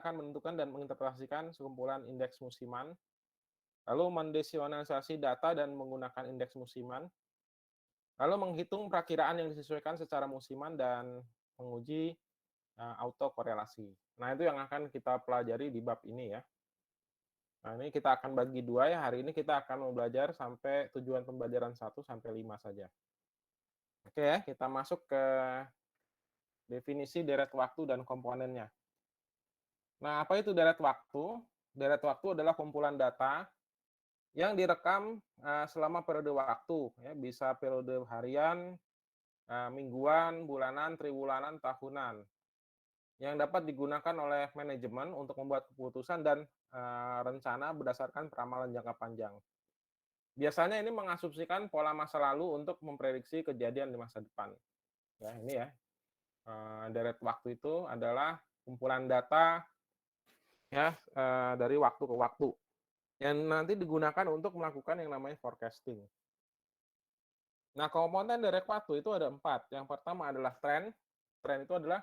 akan menentukan dan menginterpretasikan sekumpulan indeks musiman, lalu mendesionalisasi data dan menggunakan indeks musiman, lalu menghitung perakiraan yang disesuaikan secara musiman dan menguji autokorelasi. Nah, itu yang akan kita pelajari di bab ini ya. Nah, ini kita akan bagi dua ya. Hari ini kita akan mau belajar sampai tujuan pembelajaran 1 sampai 5 saja. Oke ya, kita masuk ke definisi deret waktu dan komponennya. Nah, apa itu deret waktu? Deret waktu adalah kumpulan data yang direkam selama periode waktu, ya, bisa periode harian, mingguan, bulanan, triwulanan, tahunan, yang dapat digunakan oleh manajemen untuk membuat keputusan dan rencana berdasarkan peramalan jangka panjang. Biasanya ini mengasumsikan pola masa lalu untuk memprediksi kejadian di masa depan. Ya, ini ya, deret waktu itu adalah kumpulan data ya dari waktu ke waktu yang nanti digunakan untuk melakukan yang namanya forecasting. Nah, komponen deret waktu itu ada 4. Yang pertama adalah tren. Tren itu adalah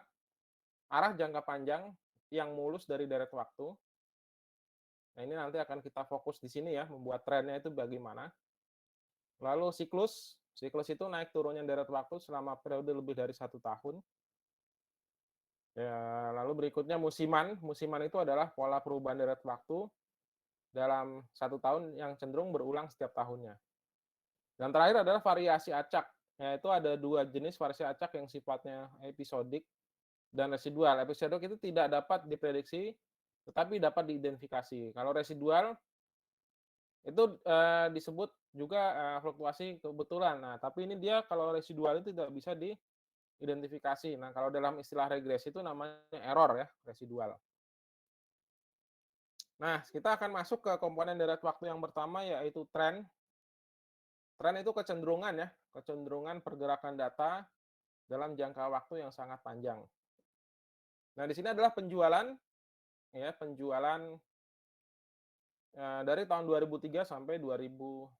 arah jangka panjang yang mulus dari deret waktu. Nah, ini nanti akan kita fokus di sini ya, membuat trennya itu bagaimana. Lalu siklus. Siklus itu naik turunnya deret waktu selama periode lebih dari 1 tahun. Ya, lalu berikutnya musiman. Musiman itu adalah pola perubahan deret waktu dalam 1 tahun yang cenderung berulang setiap tahunnya. Dan terakhir adalah variasi acak. Yaitu ada 2 jenis variasi acak yang sifatnya episodik dan residual. Episodik itu tidak dapat diprediksi, tetapi dapat diidentifikasi. Kalau residual itu disebut juga fluktuasi kebetulan. Nah, tapi ini dia kalau residual itu tidak bisa diidentifikasi. Nah, kalau dalam istilah regresi itu namanya error ya, residual. Nah, kita akan masuk ke komponen deret waktu yang pertama yaitu tren. Tren itu kecenderungan ya, kecenderungan pergerakan data dalam jangka waktu yang sangat panjang. Nah, di sini adalah penjualan ya, penjualan dari tahun 2003 sampai 2017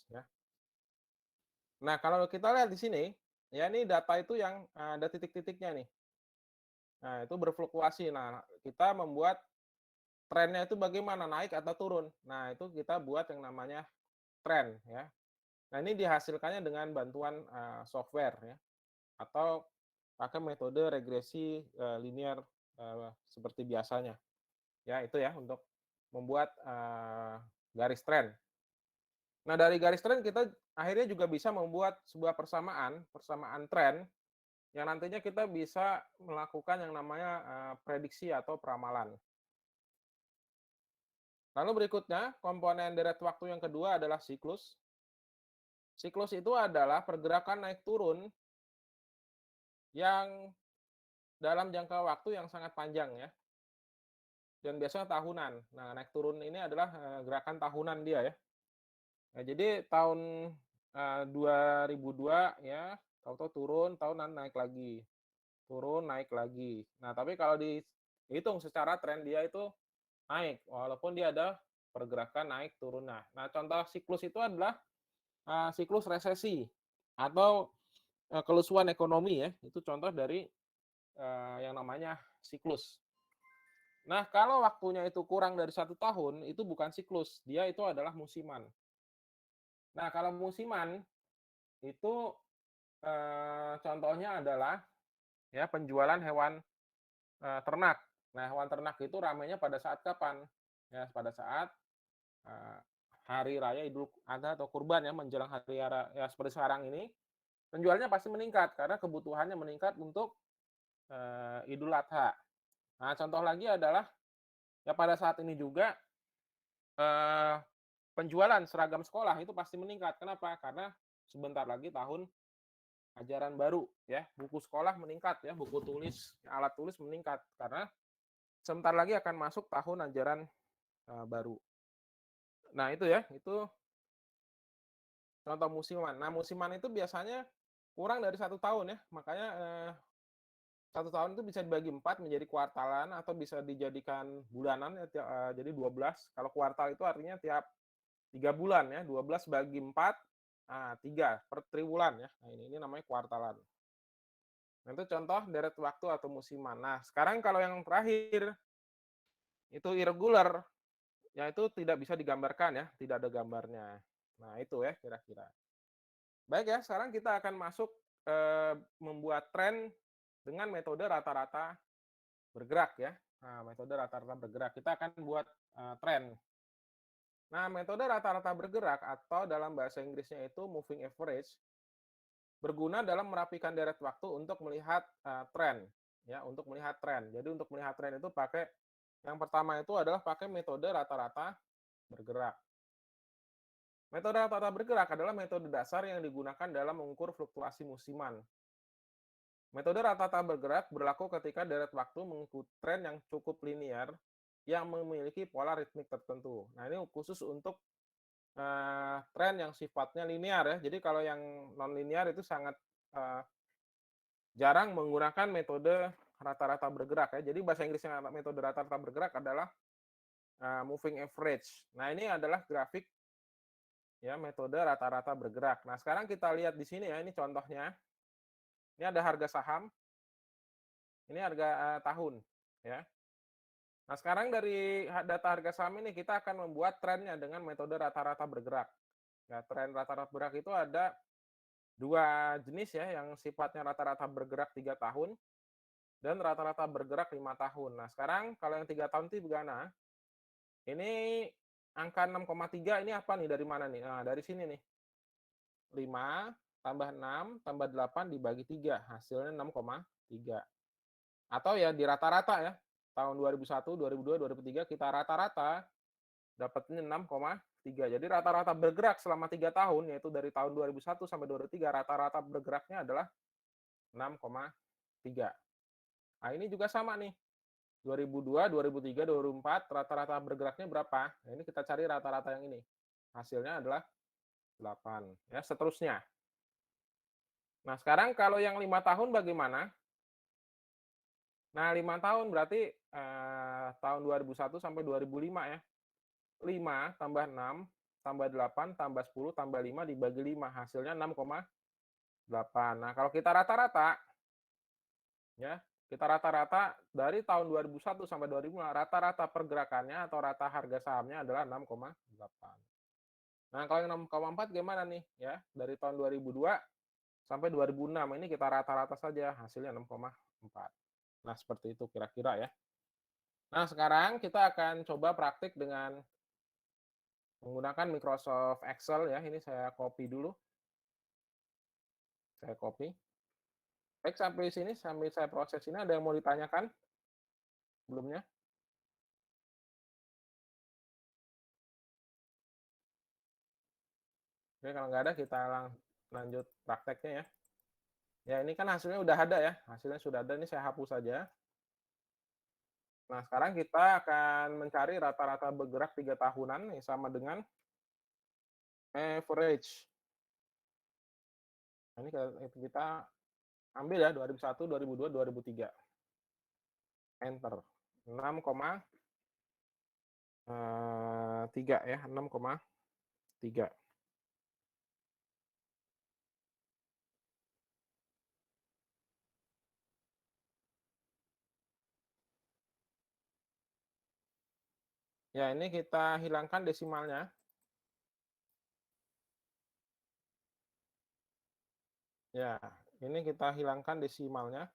ya. Nah, kalau kita lihat di sini, ya ini data itu yang ada titik-titiknya nih. Nah, itu berfluktuasi. Nah, kita membuat trennya itu bagaimana, naik atau turun. Nah, itu kita buat yang namanya tren ya. Nah, ini dihasilkannya dengan bantuan software ya, atau pakai metode regresi linear seperti biasanya. Ya, itu ya untuk membuat garis tren. Nah, dari garis tren kita akhirnya juga bisa membuat sebuah persamaan, persamaan tren yang nantinya kita bisa melakukan yang namanya prediksi atau peramalan. Lalu berikutnya, komponen deret waktu yang kedua adalah siklus. Siklus itu adalah pergerakan naik turun yang dalam jangka waktu yang sangat panjang ya, dan biasanya tahunan. Nah, naik turun ini adalah gerakan tahunan dia ya. Nah, jadi tahun 2002 ya, tahu-tahu turun, tahunan naik lagi, turun, naik lagi. Nah, tapi kalau dihitung secara tren dia itu naik, walaupun dia ada pergerakan naik turun. Nah, contoh siklus itu adalah siklus resesi atau kelusuan ekonomi ya, itu contoh dari yang namanya siklus. Nah, kalau waktunya itu kurang dari 1 tahun, itu bukan siklus, dia itu adalah musiman. Nah, kalau musiman itu contohnya adalah ya penjualan hewan ternak. Nah, hewan ternak itu ramainya pada saat kapan? Ya, pada saat eee, hari raya Idul Adha atau kurban ya, menjelang hari ya seperti sekarang ini, penjualnya pasti meningkat karena kebutuhannya meningkat untuk Idul Adha. Nah, contoh lagi adalah ya pada saat ini juga eee, penjualan seragam sekolah itu pasti meningkat. Kenapa? Karena sebentar lagi tahun ajaran baru ya, buku sekolah meningkat ya, buku tulis, alat tulis meningkat karena sebentar lagi akan masuk tahun ajaran baru. Nah, itu ya, itu contoh musiman. Nah, musiman itu biasanya kurang dari 1 tahun ya, makanya 1 tahun itu bisa dibagi 4 menjadi kuartalan atau bisa dijadikan bulanan ya, jadi 12. Kalau kuartal itu artinya tiap 3 bulan ya, 12 bagi 4, 3 per triwulan ya. Nah, ini namanya kuartalan. Nah, itu contoh deret waktu atau musiman. Nah, sekarang kalau yang terakhir, itu irregular, yaitu tidak bisa digambarkan ya, tidak ada gambarnya. Nah, itu ya kira-kira. Baik ya, sekarang kita akan masuk, membuat tren dengan metode rata-rata bergerak ya. Nah, metode rata-rata bergerak, kita akan buat, tren. Nah, metode rata-rata bergerak atau dalam bahasa Inggrisnya itu moving average, berguna dalam merapikan deret waktu untuk melihat, tren, ya, untuk melihat tren. Jadi untuk melihat tren itu pakai yang pertama itu adalah pakai metode rata-rata bergerak. Metode rata-rata bergerak adalah metode dasar yang digunakan dalam mengukur fluktuasi musiman. Metode rata-rata bergerak berlaku ketika deret waktu mengikuti tren yang cukup linier yang memiliki pola ritmik tertentu. Nah, ini khusus untuk tren yang sifatnya linear ya. Jadi kalau yang non linear itu sangat jarang menggunakan metode rata-rata bergerak ya. Jadi bahasa Inggrisnya metode rata-rata bergerak adalah moving average. Nah, ini adalah grafik ya metode rata-rata bergerak. Nah, sekarang kita lihat di sini ya, ini contohnya. Ini ada harga saham, ini harga tahun ya. Nah, sekarang dari data harga saham ini kita akan membuat trennya dengan metode rata-rata bergerak. Ya, tren rata-rata bergerak itu ada dua jenis ya, yang sifatnya rata-rata bergerak 3 tahun dan rata-rata bergerak 5 tahun. Nah, sekarang kalau yang 3 tahun itu bagaimana? Ini angka 6,3 ini apa nih, dari mana nih? Nah, dari sini nih. 5 tambah 6 tambah 8 dibagi 3, hasilnya 6,3. Atau ya di rata-rata ya, tahun 2001, 2002, 2003 kita rata-rata dapatnya 6,3. Jadi rata-rata bergerak selama 3 tahun, yaitu dari tahun 2001 sampai 2003, rata-rata bergeraknya adalah 6,3. Nah, ini juga sama nih. 2002, 2003, 2004, rata-rata bergeraknya berapa? Nah, ini kita cari rata-rata yang ini. Hasilnya adalah 8. Ya, seterusnya. Nah, sekarang kalau yang 5 tahun bagaimana? Nah, 5 tahun berarti tahun 2001 sampai 2005 ya. 5 tambah 6 tambah 8 tambah 10 tambah 5 dibagi 5, hasilnya 6,8. Nah, kalau kita rata-rata ya, kita rata-rata dari tahun 2001 sampai 2005, rata-rata pergerakannya atau rata harga sahamnya adalah 6,8. Nah, kalau yang 6,4 gimana nih ya? Dari tahun 2002 sampai 2006 ini kita rata-rata saja, hasilnya 6,4. Nah, seperti itu kira-kira ya. Nah, sekarang kita akan coba praktik dengan menggunakan Microsoft Excel ya. Ini saya copy dulu. Saya copy. Baik, sampai sini, sambil saya proses ini ada yang mau ditanyakan sebelumnya? Oke, kalau nggak ada kita lanjut prakteknya ya. Ya, ini kan hasilnya udah ada ya. Hasilnya sudah ada, ini saya hapus saja. Nah, sekarang kita akan mencari rata-rata bergerak 3 tahunan yang sama dengan average. Nah, ini kita ambil ya 2001, 2002, 2003. Enter. 6,3 ya, 6,3. Ya, ini kita hilangkan desimalnya. Ya, ini kita hilangkan desimalnya.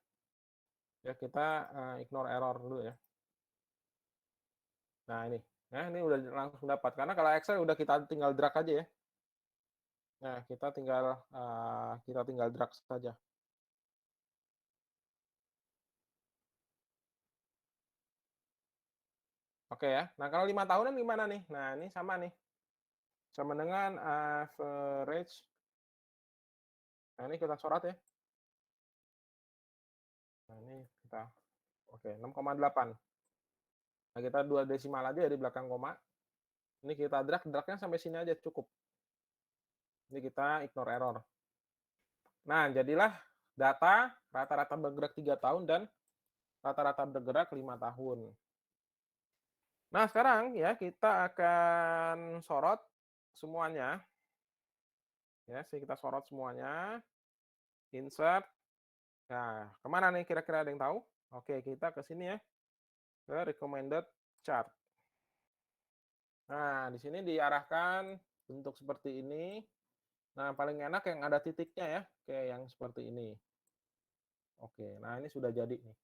Ya, kita ignore error dulu ya. Nah, ini. Nah, ini udah langsung dapat. Karena kalau Excel udah kita tinggal drag aja ya. Nah, kita tinggal drag saja. Oke ya. Nah, kalau 5 tahunan gimana nih? Nah, ini sama nih. Sama dengan average. Nah, ini kita coret ya. Nah, ini kita oke, 6,8. Nah, kita 2 desimal aja ya di belakang koma. Ini kita dragnya sampai sini aja cukup. Ini kita ignore error. Nah, jadilah data rata-rata bergerak 3 tahun dan rata-rata bergerak 5 tahun. Nah, sekarang ya kita akan sorot semuanya. Ya, kita sorot semuanya. Insert. Nah, kemana nih kira-kira ada yang tahu? Oke, kita ke sini ya, ke recommended chart. Nah, di sini diarahkan bentuk seperti ini. Nah, paling enak yang ada titiknya ya, kayak yang seperti ini. Oke, nah ini sudah jadi nih.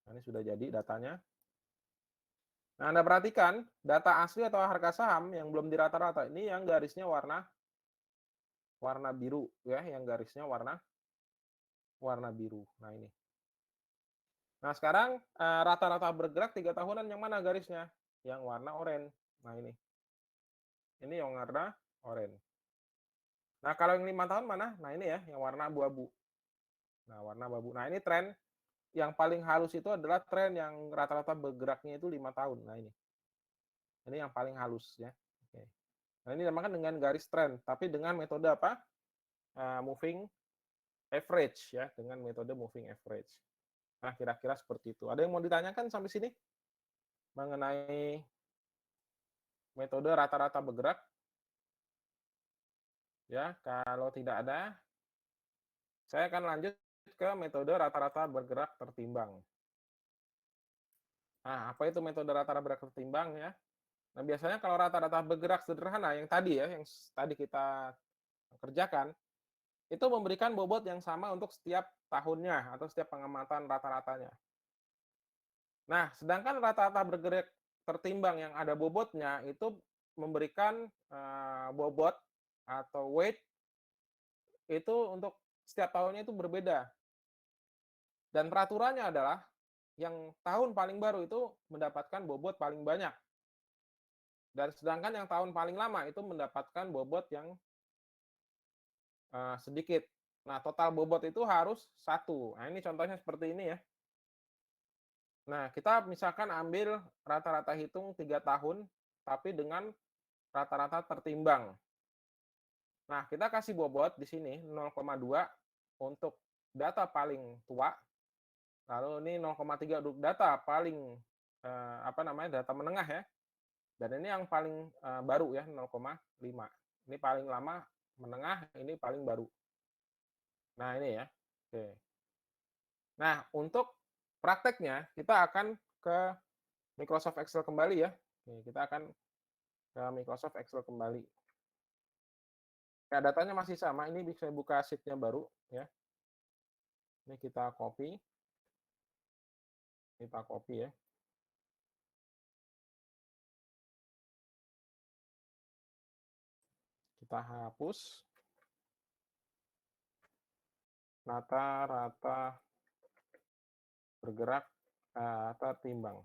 Nah, ini sudah jadi datanya. Nah, Anda perhatikan data asli atau harga saham yang belum dirata-rata ini yang garisnya warna warna biru ya, yang garisnya warna warna biru. Nah, ini. Nah, sekarang rata-rata bergerak 3 tahunan yang mana garisnya? Yang warna oranye. Nah, ini. Ini yang warna oranye. Nah, kalau yang 5 tahun mana? Nah, ini ya, yang warna abu-abu. Nah, warna abu-abu. Nah, ini tren yang paling halus itu adalah tren yang rata-rata bergeraknya itu 5 tahun. Nah, ini. Ini yang paling halus ya. Oke. Nah, ini dinamakan dengan garis tren, tapi dengan metode apa? Moving average ya, dengan metode moving average. Nah, kira-kira seperti itu. Ada yang mau ditanyakan sampai sini mengenai metode rata-rata bergerak? Ya, kalau tidak ada, saya akan lanjut ke metode rata-rata bergerak tertimbang. Nah, apa itu metode rata-rata bergerak tertimbang ya? Nah, biasanya kalau rata-rata bergerak sederhana yang tadi ya, yang tadi kita kerjakan, itu memberikan bobot yang sama untuk setiap tahunnya atau setiap pengamatan rata-ratanya. Nah, sedangkan rata-rata bergerak tertimbang yang ada bobotnya itu memberikan bobot atau weight itu untuk setiap tahunnya itu berbeda. Dan peraturannya adalah yang tahun paling baru itu mendapatkan bobot paling banyak. Dan sedangkan yang tahun paling lama itu mendapatkan bobot yang sedikit. Nah, total bobot itu harus satu. Nah, ini contohnya seperti ini ya. Nah, kita misalkan ambil rata-rata hitung 3 tahun, tapi dengan rata-rata tertimbang. Nah, kita kasih bobot di sini 0,2 untuk data paling tua, lalu ini 0,3 untuk data paling apa namanya, data menengah ya. Dan ini yang paling baru ya 0,5. Ini paling lama, menengah, ini paling baru. Nah, ini ya. Oke. Nah, untuk prakteknya kita akan ke Microsoft Excel kembali ya. Oke, kita akan ke Microsoft Excel kembali. Nah, datanya masih sama, ini bisa buka sheet-nya baru ya. Ini kita copy ya. Kita hapus rata-rata bergerak tertimbang.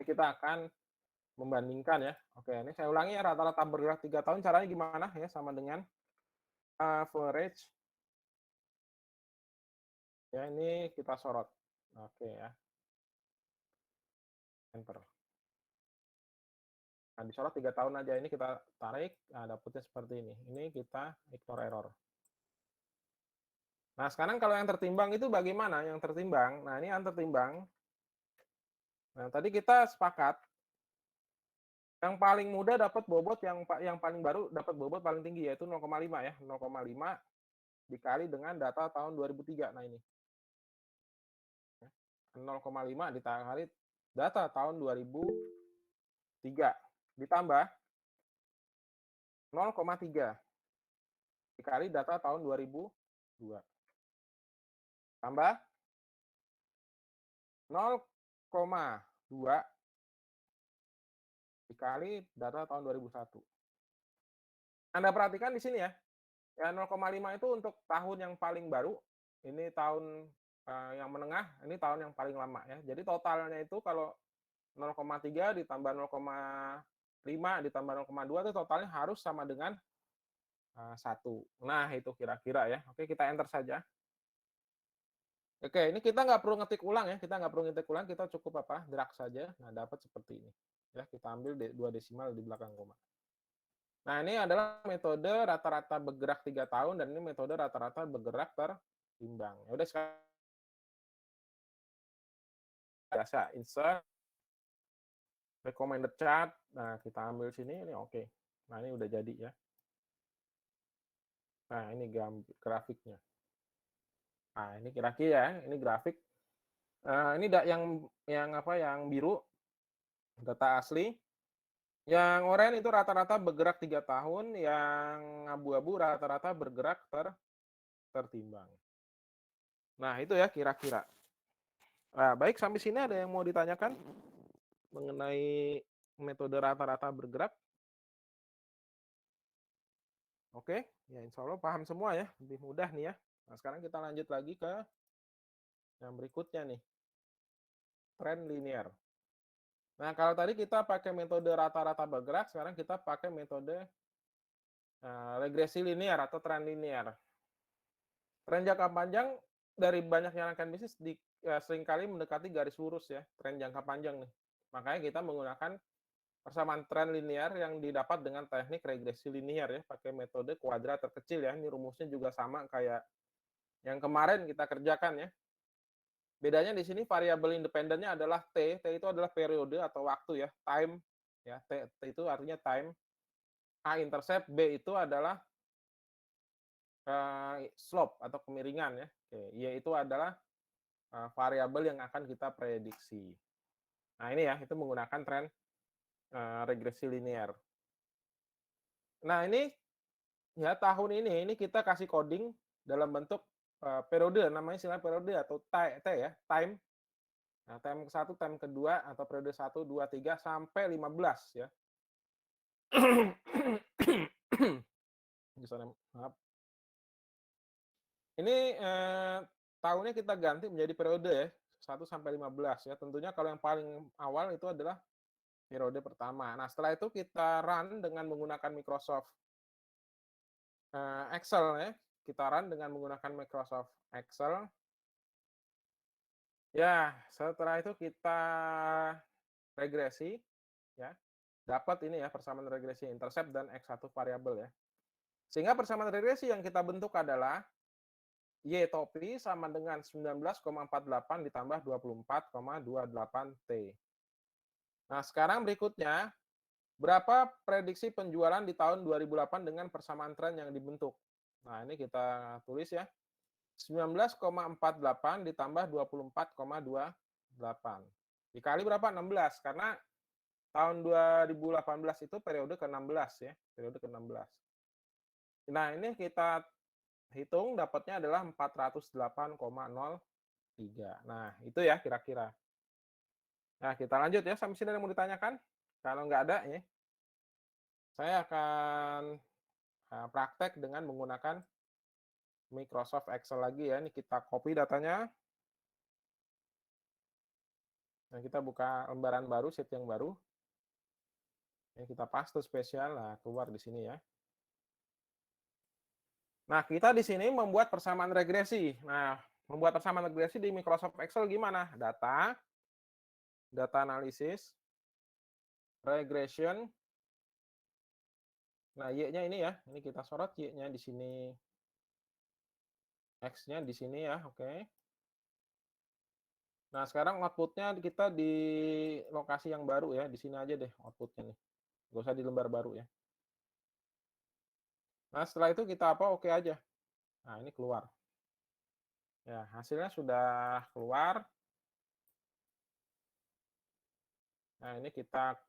Kita akan membandingkan ya. Oke, ini saya ulangi ya, rata-rata bergerak 3 tahun caranya gimana ya, sama dengan average. Ya, ini kita sorot. Oke ya, enter. Nah, disorot 3 tahun aja, ini kita tarik, nah dapatnya seperti ini. Ini kita ignore error. Nah, sekarang kalau yang tertimbang itu bagaimana? Yang tertimbang, nah ini yang tertimbang. Nah, tadi kita sepakat yang paling muda dapat bobot yang paling baru dapat bobot paling tinggi yaitu 0,5 ya. 0,5 dikali dengan data tahun 2003. Nah, ini. 0,5 dikali data tahun 2003 ditambah 0,3 dikali data tahun 2002 tambah 0,2 dikali data tahun 2001. Anda perhatikan di sini ya, ya 0,5 itu untuk tahun yang paling baru, ini tahun yang menengah, ini tahun yang paling lama ya. Jadi totalnya itu kalau 0,3 ditambah 0,5 ditambah 0,2 itu totalnya harus sama dengan 1. Nah, itu kira-kira ya. Oke, kita enter saja. Oke, ini kita nggak perlu ngetik ulang ya, kita nggak perlu ngetik ulang, kita cukup apa, drag saja. Nah, dapat seperti ini. Ya, kita ambil 2 desimal di belakang koma. Nah, ini adalah metode rata-rata bergerak 3 tahun dan ini metode rata-rata bergerak tertimbang. Ya udah sekarang biasa insert recommended chart. Nah, kita ambil sini, ini oke. Nah, ini udah jadi ya. Nah, ini grafiknya. Nah, ini kira-kira ini grafik. Ini yang biru data asli, yang oranye itu rata-rata bergerak 3 tahun, yang abu-abu rata-rata bergerak tertimbang. Nah, itu ya kira-kira. Nah, baik sampai sini ada yang mau ditanyakan mengenai metode rata-rata bergerak? Oke, ya insya Allah paham semua ya, lebih mudah nih ya. Nah, sekarang kita lanjut lagi ke yang berikutnya nih, tren linear. Nah, kalau tadi kita pakai metode rata-rata bergerak, sekarang kita pakai metode regresi linear atau tren linear. Tren jangka panjang dari banyak yang akan bisnis seringkali mendekati garis lurus ya, tren jangka panjang nih. Makanya kita menggunakan persamaan tren linear yang didapat dengan teknik regresi linear ya, pakai metode kuadrat terkecil ya. Ini rumusnya juga sama kayak yang kemarin kita kerjakan ya. Bedanya di sini variabel independennya adalah T. T itu adalah periode atau waktu ya, time ya. T itu artinya time. A intercept, B itu adalah slope atau kemiringan ya. Oke, Y itu adalah variabel yang akan kita prediksi. Nah, ini ya, itu menggunakan tren regresi linear. Nah, ini ya tahun ini kita kasih coding dalam bentuk periode, namanya istilah periode atau T ya, time. Nah, time ke-1, time kedua atau periode 1, 2, 3 sampai 15 ya. Maaf. Ini tahunnya kita ganti menjadi periode ya, 1 sampai 15 ya. Tentunya kalau yang paling awal itu adalah periode pertama. Nah, setelah itu kita run dengan menggunakan Microsoft Excel ya. Kita run dengan menggunakan Microsoft Excel. Ya, setelah itu kita regresi ya. Dapat ini ya persamaan regresi intercept dan X1 variabel ya. Sehingga persamaan regresi yang kita bentuk adalah Y topi sama dengan 19,48 ditambah 24,28 T. Nah, sekarang berikutnya, berapa prediksi penjualan di tahun 2008 dengan persamaan tren yang dibentuk? Nah, ini kita tulis ya. 19,48 ditambah 24,28. Dikali berapa? 16. Karena tahun 2018 itu periode ke-16 ya. Periode ke-16. Nah, ini kita hitung dapatnya adalah 408,03. Nah, itu ya kira-kira. Nah, kita lanjut ya. Sampai sini ada yang mau ditanyakan? Kalau nggak ada ya, saya akan praktek dengan menggunakan Microsoft Excel lagi ya. Ini kita copy datanya. Nah, kita buka lembaran baru, sheet yang baru. Yang kita paste spesial, nah keluar di sini ya. Nah, kita di sini membuat persamaan regresi. Nah, membuat persamaan regresi di Microsoft Excel gimana? Data, data analisis, regression. Nah, Y-nya ini ya. Ini kita sorot Y-nya di sini. X-nya di sini ya, oke. Nah, sekarang output-nya kita di lokasi yang baru ya. Di sini aja deh output-nya nih. Nggak usah di lembar baru ya. Nah, setelah itu kita apa? Oke aja. Nah, ini keluar. Ya, hasilnya sudah keluar. Nah, ini kita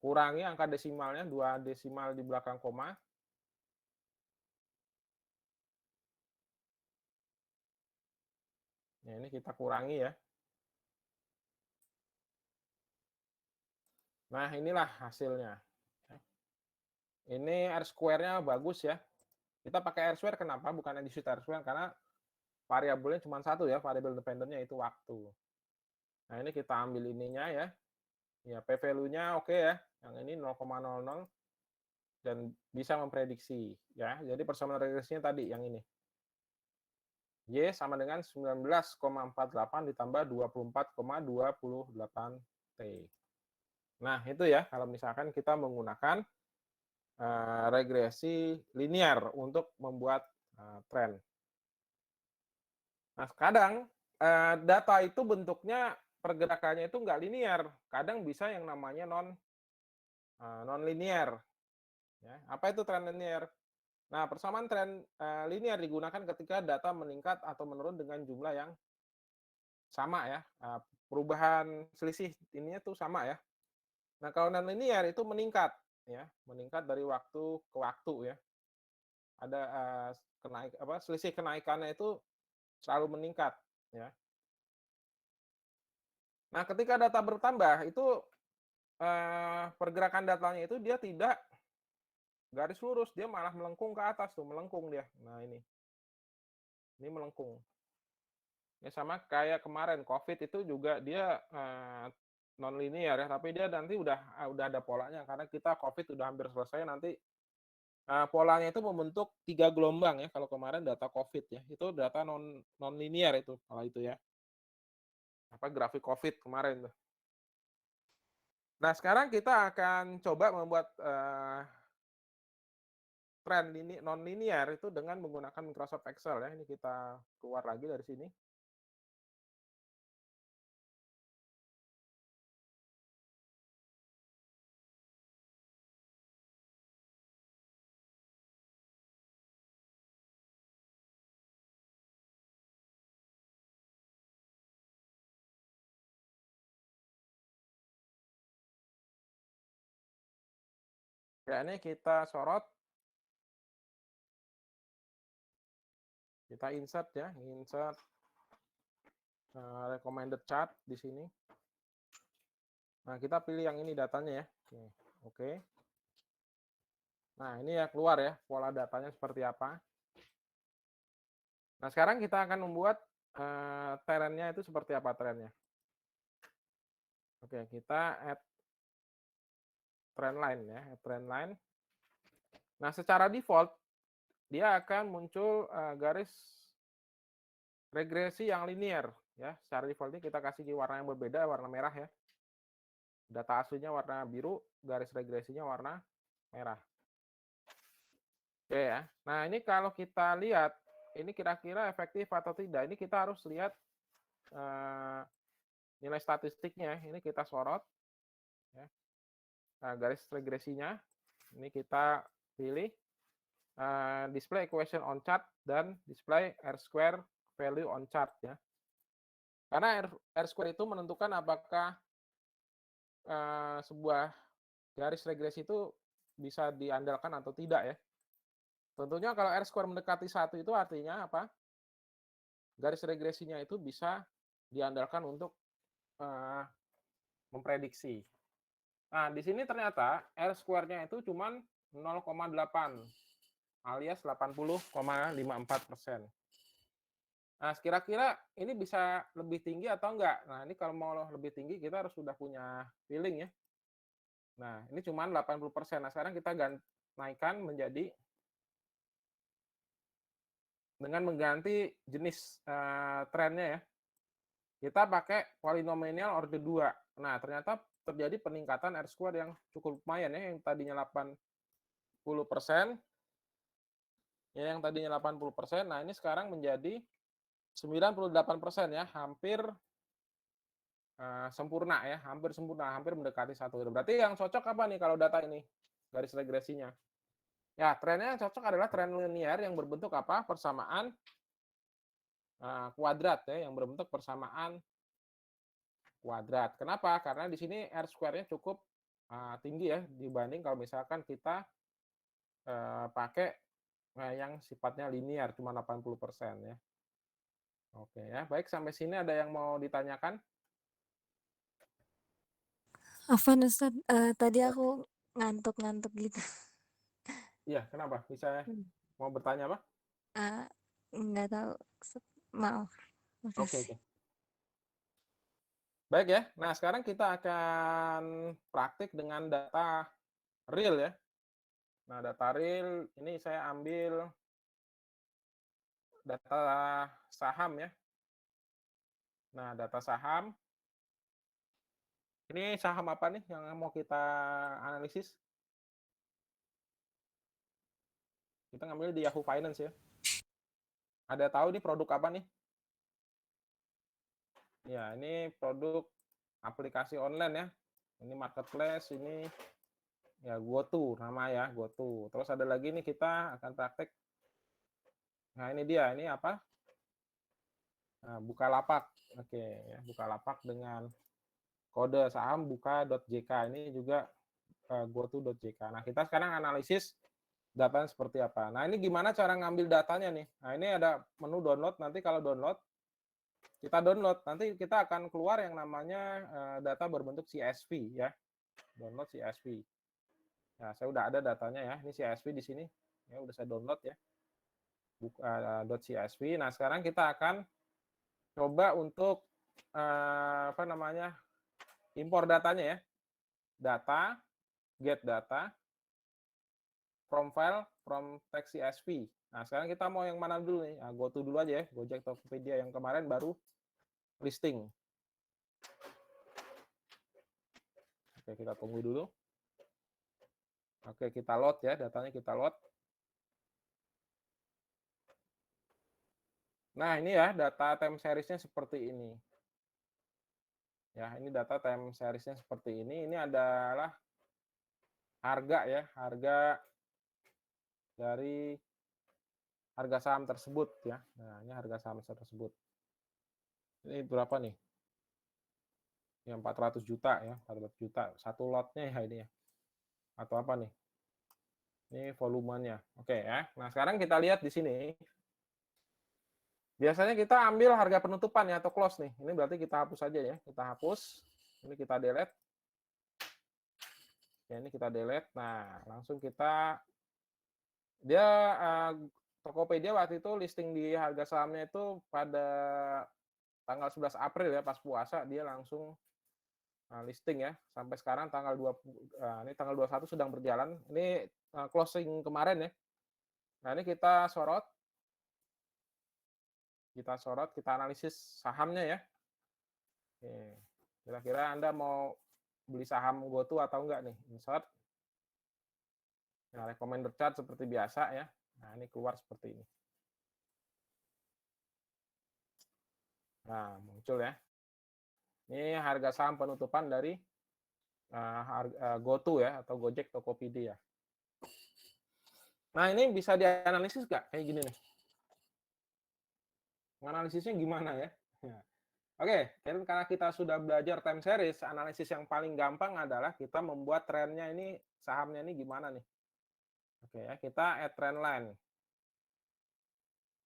kurangi angka desimalnya, 2 desimal di belakang koma. Nah, ini kita kurangi ya. Nah, inilah hasilnya. Ini R-square-nya bagus ya. Kita pakai R-square kenapa? Bukan edit R-square, karena variabelnya cuma satu ya, variabel independennya itu waktu. Nah, ini kita ambil ininya ya. Ya, P-value-nya oke ya. Yang ini 0,00 dan bisa memprediksi ya. Jadi persamaan regresinya tadi yang ini. Y sama dengan 19,48 ditambah 24,28 T. Nah, itu ya kalau misalkan kita menggunakan regresi linear untuk membuat tren. Nah, kadang data itu bentuknya pergerakannya itu nggak linear. Kadang bisa yang namanya non linear. Ya. Apa itu tren linear? Nah, persamaan tren linear digunakan ketika data meningkat atau menurun dengan jumlah yang sama ya, perubahan selisih ininya tuh sama ya. Nah, kalau nonlinear itu meningkat ya, meningkat dari waktu ke waktu ya. Ada, selisih kenaikannya itu selalu meningkat ya. Nah, ketika data bertambah itu, pergerakan datanya itu dia tidak garis lurus, dia malah melengkung ke atas tuh, melengkung dia. Nah ini melengkung. Ya sama kayak kemarin Covid itu juga dia, nonlinear ya, tapi dia nanti udah ada polanya karena kita Covid udah hampir selesai nanti, polanya itu membentuk 3 gelombang ya kalau kemarin data Covid ya, itu data nonlinear itu kalau itu ya, grafik Covid kemarin tuh. Nah sekarang kita akan coba membuat, tren nonlinear itu dengan menggunakan Microsoft Excel ya, ini kita keluar lagi dari sini. Ya ini kita sorot, kita insert ya, insert, recommended chart di sini. Nah, kita pilih yang ini datanya ya. Oke. Nah, ini ya keluar ya, pola datanya seperti apa. Nah, sekarang kita akan membuat trennya itu seperti apa trennya. Oke, kita add trend line ya, add trend line. Nah, secara default dia akan muncul garis regresi yang linear ya. Secara default ini kita kasih warna yang berbeda, warna merah ya. Data aslinya warna biru, garis regresinya warna merah. Oke ya. Nah, ini kalau kita lihat ini kira-kira efektif atau tidak. Ini kita harus lihat nilai statistiknya. Ini kita sorot ya. Nah, garis regresinya ini kita pilih display equation on chart dan display R-square value on chart ya. Karena R-square itu menentukan apakah sebuah garis regresi itu bisa diandalkan atau tidak ya. Tentunya kalau R-square mendekati 1 itu artinya apa? Garis regresinya itu bisa diandalkan untuk memprediksi. Nah, di sini ternyata R-square-nya itu cuma 0,8 alias 80,54%. Nah, kira-kira ini bisa lebih tinggi atau enggak? Nah, ini kalau mau lebih tinggi kita harus sudah punya feeling ya. Nah, ini cuma 80%. Nah, sekarang kita naikkan menjadi dengan mengganti jenis trennya ya. Kita pakai polinomial order 2. Nah, ternyata terjadi peningkatan R-square yang cukup lumayan ya, yang tadinya 80%, ya yang tadinya 80%, nah ini sekarang menjadi 98% ya, hampir sempurna ya, hampir sempurna, hampir mendekati 1. Berarti yang cocok apa nih kalau data ini, garis regresinya? Ya, trennya yang cocok adalah tren linear yang berbentuk apa? Persamaan kuadrat ya, yang berbentuk persamaan kuadrat. Kenapa? Karena di sini R-square-nya cukup tinggi ya, dibanding kalau misalkan kita pakai yang sifatnya linear, cuma 80% ya. Oke ya, baik sampai sini ada yang mau ditanyakan? Afwan Ustaz, tadi Ya. aku ngantuk-ngantuk gitu. Iya, kenapa? Bisa Hmm. mau bertanya apa? Nggak tahu, maaf, Oke, makasih. oke. Baik ya. Nah, sekarang kita akan praktik dengan data real ya. Nah, data real ini saya ambil data saham ya. Nah, data saham. Ini saham apa nih yang mau kita analisis? Kita ngambil di Yahoo Finance ya. Ada tahu nih produk apa nih? Ya, ini produk aplikasi online ya. Ini marketplace, ini Ya, GoTo nama ya, GoTo. Terus ada lagi nih kita akan praktek. Nah, ini dia, ini apa? Nah, Bukalapak. Oke, ya, Bukalapak dengan kode saham buka.jk ini juga goto.jk. Nah, kita sekarang analisis datanya seperti apa. Nah, ini gimana cara ngambil datanya nih? Nah, ini ada menu download. Nanti kalau download, kita download. Nanti kita akan keluar yang namanya data berbentuk CSV ya. Download CSV. Nah, saya udah ada datanya ya. Ini CSV di sini. Ya, udah saya download ya. .csv. Nah, sekarang kita akan coba untuk apa namanya? Impor datanya ya. Data, get data, from file, from text CSV. Nah, sekarang kita mau yang mana dulu nih? Nah, GoTo dulu aja ya. Gojek Tokopedia yang kemarin baru listing. Oke, kita tunggu dulu. Oke, kita load ya. Datanya kita load. Nah, ini ya data time series-nya seperti ini. Ya, ini data time series-nya seperti ini. Ini adalah harga ya, harga dari harga saham tersebut ya. Nah, ini harga saham tersebut. Ini berapa nih? Yang 400 juta ya, 400 juta. Satu lotnya ya ini ya. Atau apa nih? Ini volumenya. Oke ya. Nah, sekarang kita lihat di sini. Biasanya kita ambil harga penutupan ya atau close nih. Ini berarti kita hapus aja ya. Kita hapus. Ini kita delete. Ya, ini kita delete. Nah, langsung kita dia Tokopedia waktu itu listing di harga sahamnya itu pada tanggal 11 April ya, pas puasa dia langsung listing ya. Sampai sekarang tanggal 20 ini tanggal 21 sedang berjalan. Ini closing kemarin ya. Nah, ini kita sorot. Kita analisis sahamnya ya. Kira-kira Anda mau beli saham GoTo atau enggak nih? Insert. Nah, recommended chart seperti biasa ya. Nah, ini keluar seperti ini. Nah, muncul ya. Ini harga saham penutupan dari GoTo ya, atau Gojek Tokopedia. Nah, ini bisa dianalisis nggak? Kayak gini nih. Menganalisisnya gimana ya? Oke, karena kita sudah belajar time series, analisis yang paling gampang adalah kita membuat trennya ini, sahamnya ini gimana nih. Oke ya, kita add trend line.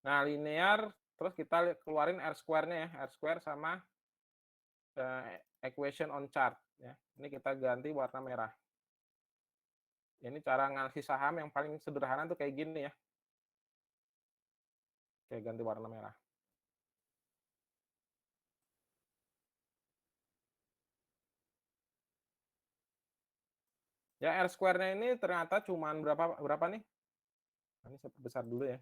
Nah, linear, terus kita keluarin R square-nya ya, R square sama equation on chart. Ya. Ini kita ganti warna merah. Ini cara analisis saham yang paling sederhana tuh kayak gini ya. Oke, ganti warna merah. Ya, R square-nya ini ternyata cuman berapa nih? Nah, ini saya perbesar dulu ya.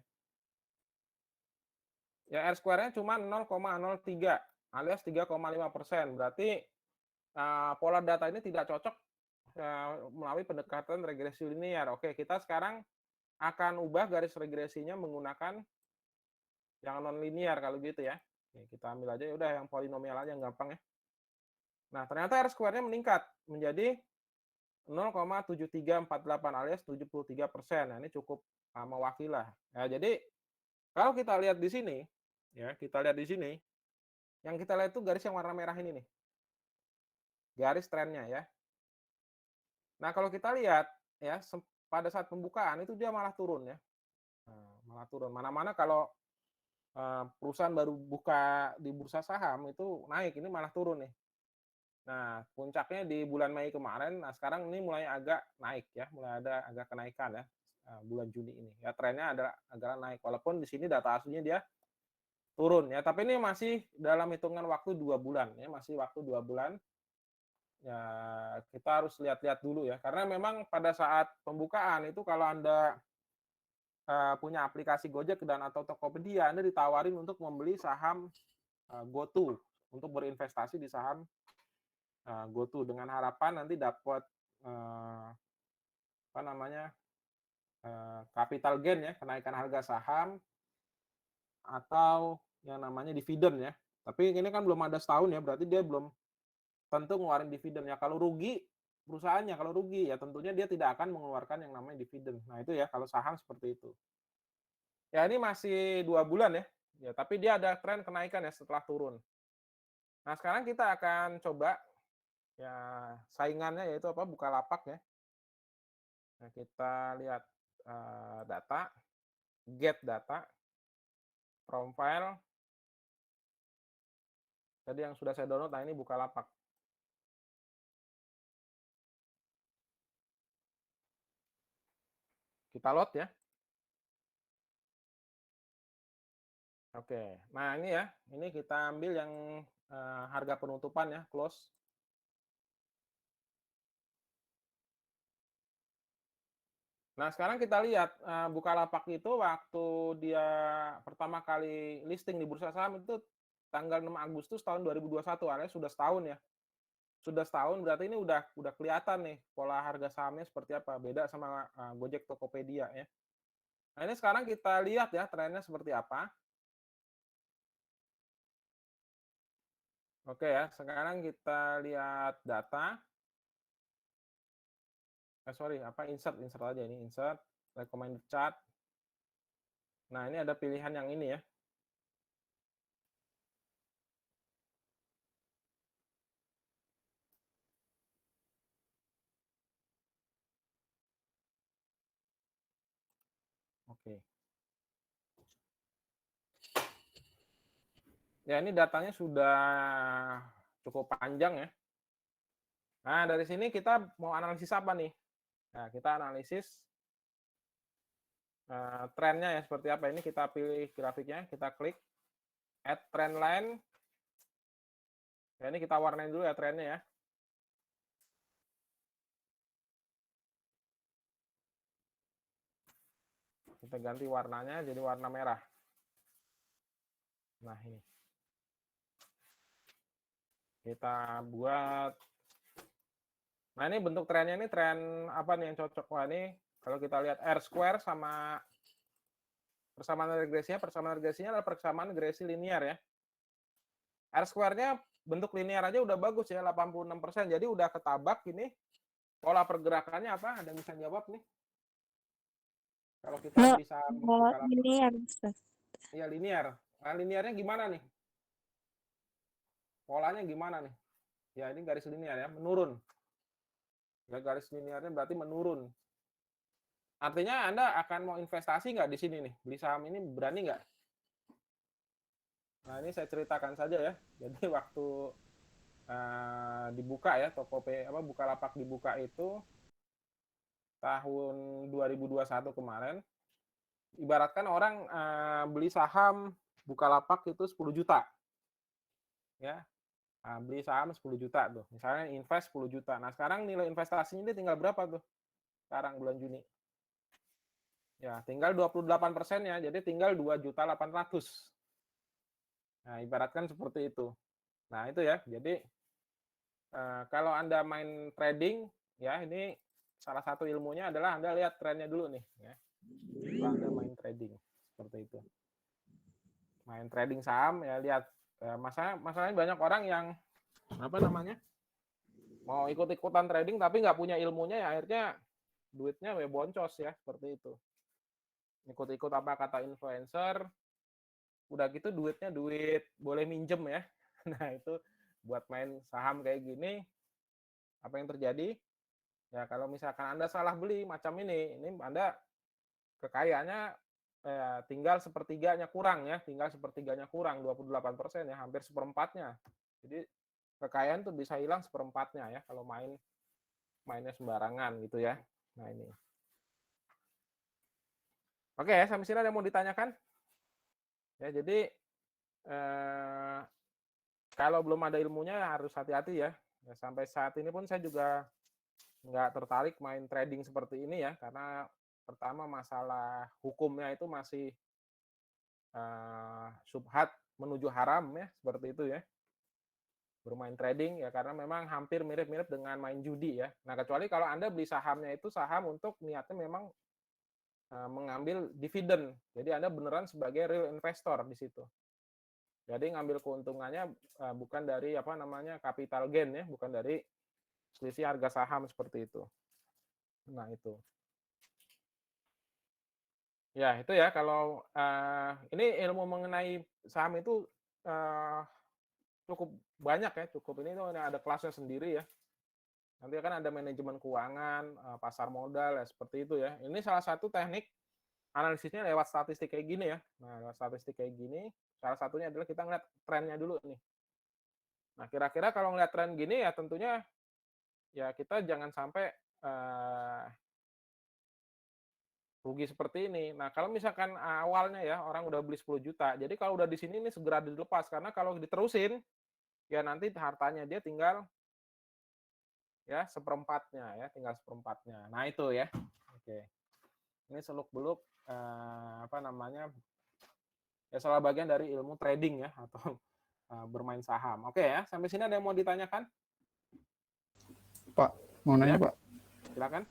Ya, R square-nya cuma 0,03 alias 3,5%. Berarti pola data ini tidak cocok melalui pendekatan regresi linear. Oke, kita sekarang akan ubah garis regresinya menggunakan yang non linear kalau gitu ya. Oke, kita ambil aja ya udah yang polinomial aja yang gampang ya. Nah, ternyata R square-nya meningkat menjadi 0,7348 alias 73%. Nah, ini cukup mewakili lah. Nah, jadi kalau kita lihat di sini, ya kita lihat di sini, yang kita lihat itu garis yang warna merah ini nih, garis trennya ya. Nah, kalau kita lihat ya pada saat pembukaan itu dia malah turun ya, malah turun. Mana-mana kalau perusahaan baru buka di bursa saham itu naik, ini malah turun nih. Nah, puncaknya di bulan Mei kemarin, nah sekarang ini mulai agak naik ya, mulai ada agak kenaikan ya, bulan Juni ini. Ya trennya ada agak naik, walaupun di sini data aslinya dia turun ya, tapi ini masih dalam hitungan waktu 2 bulan ya, masih waktu 2 bulan. Ya, kita harus lihat-lihat dulu ya, karena memang pada saat pembukaan itu kalau Anda punya aplikasi Gojek dan atau Tokopedia, Anda ditawarin untuk membeli saham GoTo, untuk berinvestasi di saham GoTo dengan harapan nanti dapat apa namanya capital gain ya, kenaikan harga saham atau yang namanya dividen ya. Tapi ini kan belum ada setahun ya, berarti dia belum tentu ngeluarin dividen ya. Kalau rugi perusahaannya. Kalau rugi ya tentunya dia tidak akan mengeluarkan yang namanya dividen. Nah itu ya kalau saham seperti itu. Ya ini masih 2 bulan ya. Ya tapi dia ada tren kenaikan ya setelah turun. Nah sekarang kita akan coba ya saingannya yaitu apa, Bukalapak ya. Nah kita lihat, data, get data, profile, tadi yang sudah saya download, nah ini Bukalapak. Kita load ya. Oke, nah ini ya, ini kita ambil yang harga penutupan ya, close. Nah sekarang kita lihat Bukalapak itu waktu dia pertama kali listing di bursa saham itu tanggal 6 Agustus tahun 2021, alias sudah setahun ya. Sudah setahun berarti ini udah kelihatan nih pola harga sahamnya seperti apa, beda sama Gojek, Tokopedia ya. Nah ini sekarang kita lihat ya trennya seperti apa. Oke ya, sekarang kita lihat data. Sorry, apa insert aja ini, insert, recommended chart. Nah, ini ada pilihan yang ini ya. Oke. Ya, ini datanya sudah cukup panjang ya. Nah, dari sini kita mau analisis apa nih? Nah, kita analisis trennya ya seperti apa. Ini kita pilih grafiknya, kita klik add trend line. Ya, ini kita warnain dulu ya trennya ya. Kita ganti warnanya jadi warna merah. Nah, ini. Kita buat. Nah, ini bentuk trennya ini tren apa nih yang cocok? Wah, ini kalau kita lihat R square sama persamaan regresinya adalah persamaan regresi linear ya. R square-nya bentuk linear aja udah bagus ya, 86%. Jadi udah ketabak ini pola pergerakannya apa? Ada yang bisa jawab nih? Kalau kita bisa Kalau ini harus iya linear. Nah, linearnya gimana nih? Polanya gimana nih? Ya ini garis linear ya, menurun. Ya, garis linearnya berarti menurun. Artinya Anda akan mau investasi nggak di sini nih? Beli saham ini berani nggak? Nah, ini saya ceritakan saja ya. Jadi waktu dibuka ya, Bukalapak dibuka itu tahun 2021 kemarin. Ibaratkan orang beli saham Bukalapak itu 10 juta. Ya. Nah, beli saham 10 juta tuh. Misalnya invest 10 juta. Nah, sekarang nilai investasinya ini tinggal berapa tuh? Sekarang bulan Juni. Ya, tinggal 28% ya. Jadi tinggal 2.800.000. Nah, ibaratkan seperti itu. Nah, itu ya. Jadi kalau Anda main trading ya, ini salah satu ilmunya adalah Anda lihat trennya dulu nih ya. Kalau Anda main trading seperti itu. Main trading saham ya lihat masalahnya banyak orang yang apa namanya? Mau ikut-ikutan trading tapi nggak punya ilmunya ya akhirnya duitnya boncos ya seperti itu. Ikut-ikut apa kata influencer, udah gitu duitnya duit boleh minjem ya. Nah, itu buat main saham kayak gini apa yang terjadi? Ya kalau misalkan Anda salah beli macam ini Anda kekayaannya tinggal sepertiganya kurang ya, tinggal sepertiganya kurang 28% ya, hampir seperempatnya. Jadi kekayaan tuh bisa hilang seperempatnya ya kalau mainnya sembarangan gitu ya. Nah ini. Oke ya, sampai sini ada yang mau ditanyakan? Ya jadi kalau belum ada ilmunya harus hati-hati ya. Ya. Sampai saat ini pun saya juga nggak tertarik main trading seperti ini ya, karena pertama masalah hukumnya itu masih subhat menuju haram ya, seperti itu ya. Bermain trading ya karena memang hampir mirip-mirip dengan main judi ya. Nah, kecuali kalau Anda beli sahamnya itu saham untuk niatnya memang mengambil dividen. Jadi Anda beneran sebagai real investor di situ. Jadi ngambil keuntungannya bukan dari apa namanya capital gain ya, bukan dari selisih harga saham seperti itu. Nah itu. Ya itu ya kalau, ini ilmu mengenai saham itu, eee, cukup banyak ya, cukup ini tuh ada kelasnya sendiri ya. Nanti kan ada manajemen keuangan, pasar modal, ya seperti itu ya. Ini salah satu teknik analisisnya lewat statistik kayak gini ya. Nah, lewat statistik kayak gini, salah satunya adalah kita ngeliat trennya dulu nih. Nah, kira-kira kalau ngeliat tren gini ya tentunya ya kita jangan sampai, eee, rugi seperti ini. Nah, kalau misalkan awalnya ya orang udah beli 10 juta, jadi kalau udah di sini nih segera dilepas, karena kalau diterusin, ya nanti hartanya dia tinggal ya seperempatnya ya, tinggal seperempatnya. Nah itu ya. Oke. Ini seluk-beluk, apa namanya, ya salah bagian dari ilmu trading ya atau, bermain saham. Oke ya, sampai sini ada yang mau ditanyakan? Pak, mau nanya Ya, Pak, silakan.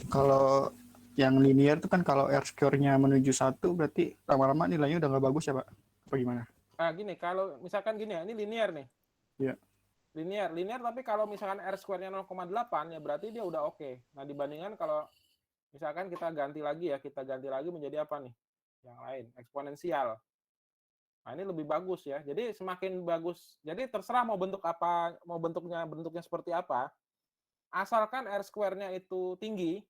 kalau yang linear itu kan kalau R square-nya menuju 1 berarti lama-lama nilainya udah nggak bagus ya Pak? Apa gimana? Nah gini, kalau misalkan gini ya, ini linear nih, Iya. linear tapi kalau misalkan R square-nya 0,8 ya berarti dia udah oke. Nah dibandingkan kalau misalkan kita ganti lagi ya, kita ganti lagi menjadi apa nih, yang lain, eksponensial. Nah ini lebih bagus ya, jadi semakin bagus, jadi terserah mau bentuk apa, mau bentuknya seperti apa, asalkan R square-nya itu tinggi,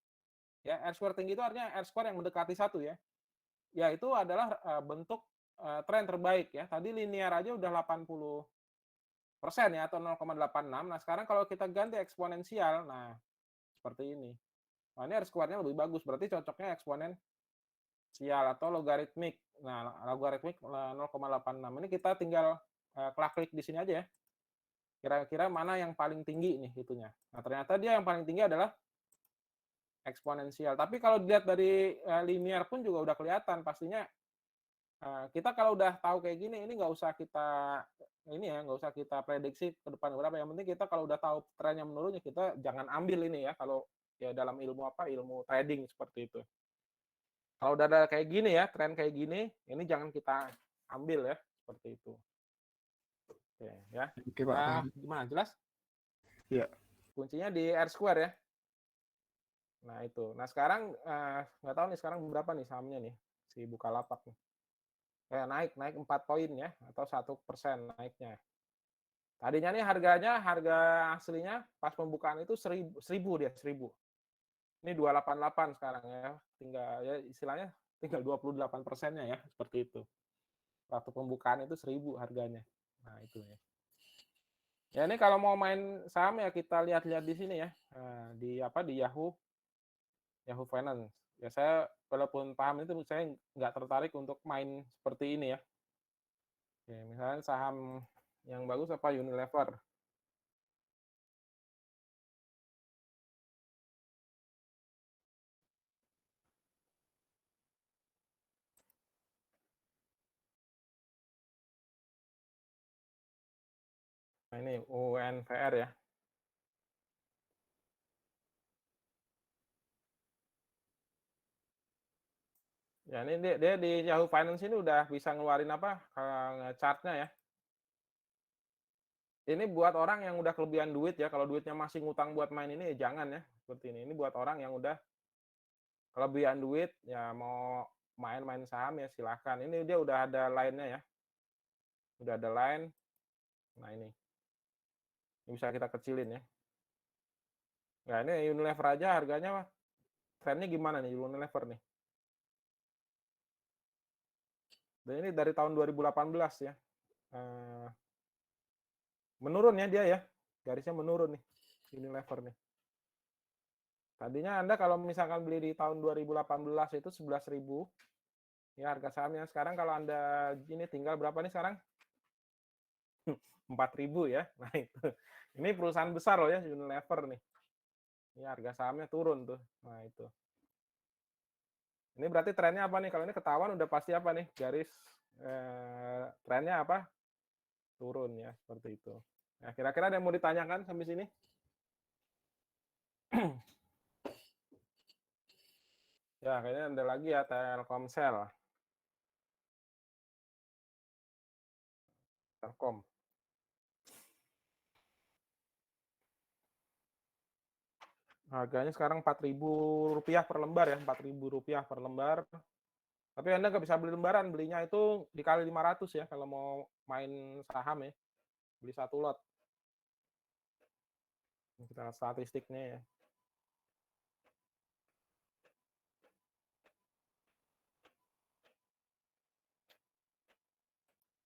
ya R square tinggi itu artinya R square yang mendekati 1 ya. Ya itu adalah, bentuk, tren terbaik ya. Tadi linear aja udah 80% ya atau 0,86. Nah, sekarang kalau kita ganti eksponensial, nah seperti ini. Nah, ini R square-nya lebih bagus, berarti cocoknya eksponensial atau logaritmik. Nah, logaritmik, 0,86. Ini kita tinggal, klik di sini aja ya. Kira-kira mana yang paling tinggi nih itunya. Nah, ternyata dia yang paling tinggi adalah eksponensial. Tapi kalau dilihat dari, linear pun juga udah kelihatan pastinya. Kita kalau udah tahu kayak gini, ini nggak usah kita ini ya, nggak usah kita prediksi ke depan berapa, yang penting kita kalau udah tahu trennya menurun, ya kita jangan ambil ini ya, kalau ya dalam ilmu apa, ilmu trading seperti itu. Kalau udah ada kayak gini ya, tren kayak gini, ini jangan kita ambil ya, seperti itu. Oke ya. Oke Pak, paham. Gimana, jelas? Iya. Kuncinya di R square ya. Nah itu. Nah sekarang, nggak tahu nih sekarang berapa nih sahamnya nih, si Bukalapak nih. Naik naik 4 poin ya, atau 1% naiknya. Tadinya nih harga aslinya pas pembukaan itu 1000 dia, 1000. Ini 288 sekarang ya, tinggal ya istilahnya tinggal 28%-nya ya, seperti itu. Waktu pembukaan itu 1000 harganya. Nah, itu ya. Ya ini kalau mau main saham ya kita lihat-lihat di sini ya, di apa, di Yahoo Finance. Ya saya walaupun paham itu, saya nggak tertarik untuk main seperti ini ya. Oke, misalnya saham yang bagus apa, Unilever. Nah ini UNVR ya. Ya ini dia di Yahoo Finance ini udah bisa ngeluarin apa, chart-nya ya. Ini buat orang yang udah kelebihan duit ya, kalau duitnya masih ngutang buat main ini ya jangan ya, seperti ini. Ini buat orang yang udah kelebihan duit, ya mau main-main saham ya silahkan. Ini dia udah ada line-nya ya, udah ada line. Nah ini bisa kita kecilin ya. Nah ini Unilever aja harganya trennya gimana nih Unilever nih. Dan ini dari tahun 2018 ya. Menurun ya dia ya, garisnya menurun nih, Unilever nih. Tadinya Anda kalau misalkan beli di tahun 2018 itu 11.000 ya harga sahamnya. Sekarang kalau Anda ini tinggal berapa nih sekarang? 4.000 ya. Nah itu. Ini perusahaan besar loh ya, Unilever nih. Ini harga sahamnya turun tuh. Nah itu. Ini berarti trennya apa nih? Kalau ini ketahuan udah pasti apa nih? Garis trennya apa? Turun ya, seperti itu. Nah, kira-kira ada yang mau ditanyakan sampai sini? Ya, kayaknya ada lagi ya Telkomsel. Telkom. Harganya sekarang Rp4.000 per lembar ya, Rp4.000 per lembar. Tapi Anda nggak bisa beli lembaran, belinya itu dikali 500 ya kalau mau main saham ya. Beli 1 lot. Kita lihat statistiknya ya.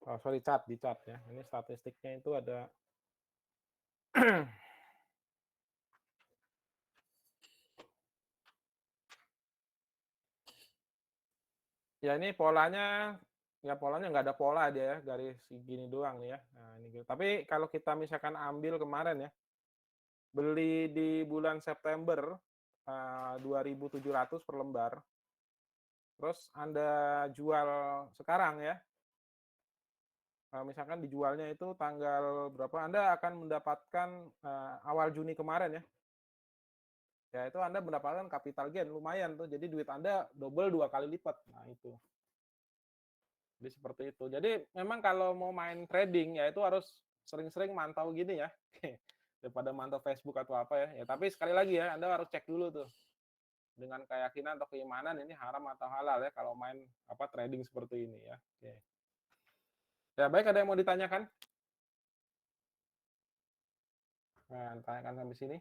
Oh, sorry, di chart ya. Ini statistiknya itu ada ya ini polanya nggak ada pola dia ya, garis gini doang nih ya. Nah, ini gitu. Tapi kalau kita misalkan ambil kemarin ya, beli di bulan September 2.700 per lembar, terus Anda jual sekarang ya, misalkan dijualnya itu tanggal berapa, Anda akan mendapatkan awal Juni kemarin ya. Ya itu Anda mendapatkan capital gain lumayan tuh. Jadi duit Anda double 2 kali lipat. Nah, itu. Jadi seperti itu. Jadi memang kalau mau main trading ya itu harus sering-sering mantau gini ya. Daripada mantau Facebook atau apa ya. Ya tapi sekali lagi ya Anda harus cek dulu tuh. Dengan keyakinan atau keimanan ini haram atau halal ya kalau main trading seperti ini ya. Oke. Ya baik, ada yang mau ditanyakan? Nah, tanyakan sampai sini.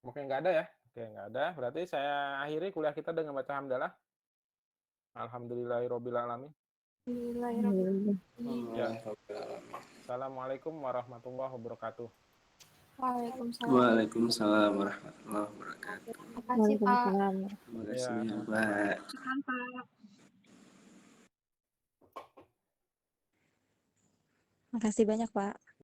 Oke, nggak ada ya? Oke, nggak ada. Berarti saya akhiri kuliah kita dengan baca hamdalah. Alhamdulillahirabbil alamin. Ya. Assalamualaikum warahmatullahi wabarakatuh. Waalaikumsalam. Waalaikumsalam warahmatullahi wabarakatuh. Terima kasih, Pak. Terima kasih ya, Pak. Makasih banyak, Pak.